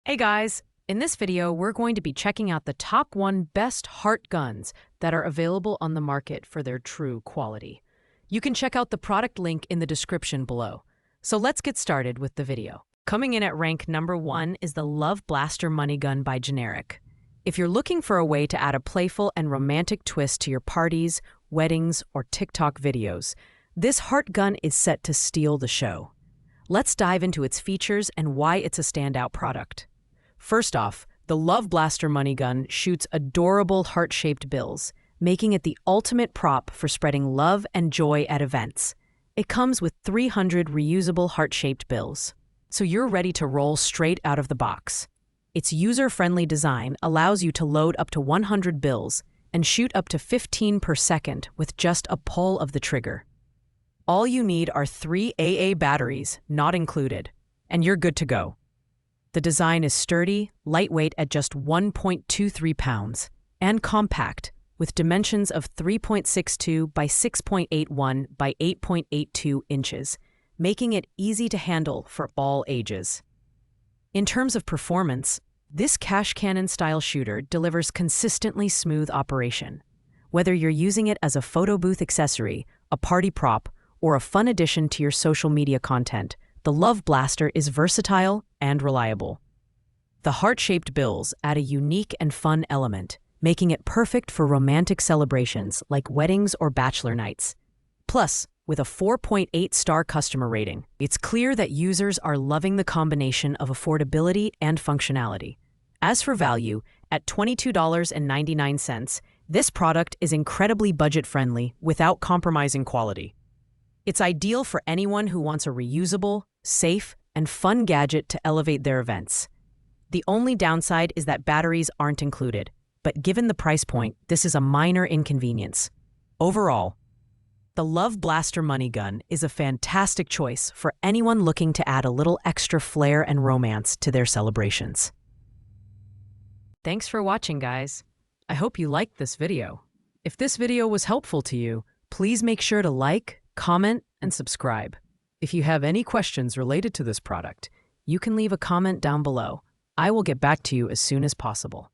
Hey guys, in this video, we're going to be checking out the top 1 best heart guns that are available on the market for their true quality. You can check out the product link in the description below. So let's get started with the video. Coming in at rank number 1 is the Love Blaster Money Gun by Generic. If you're looking for a way to add a playful and romantic twist to your parties, weddings, or TikTok videos, this heart gun is set to steal the show. Let's dive into its features and why it's a standout product. First off, the Love Blaster Money Gun shoots adorable heart-shaped bills, making it the ultimate prop for spreading love and joy at events. It comes with 300 reusable heart-shaped bills, so you're ready to roll straight out of the box. Its user-friendly design allows you to load up to 100 bills and shoot up to 15 per second with just a pull of the trigger. All you need are 3 AA batteries, not included, and you're good to go. The design is sturdy, lightweight at just 1.23 pounds, and compact, with dimensions of 3.62 by 6.81 by 8.82 inches, making it easy to handle for all ages. In terms of performance, this cash cannon-style shooter delivers consistently smooth operation. Whether you're using it as a photo booth accessory, a party prop, or a fun addition to your social media content, the Love Blaster is versatile and reliable. The heart-shaped bills add a unique and fun element, making it perfect for romantic celebrations like weddings or bachelor nights. Plus, with a 4.8-star customer rating, it's clear that users are loving the combination of affordability and functionality. As for value, at $22.99, this product is incredibly budget-friendly without compromising quality. It's ideal for anyone who wants a reusable, safe, and fun gadget to elevate their events. The only downside is that batteries aren't included, but given the price point, this is a minor inconvenience. Overall, the Love Blaster Money Gun is a fantastic choice for anyone looking to add a little extra flair and romance to their celebrations. Thanks for watching, guys. I hope you liked this video. If this video was helpful to you, please make sure to like, comment, and subscribe. If you have any questions related to this product, you can leave a comment down below. I will get back to you as soon as possible.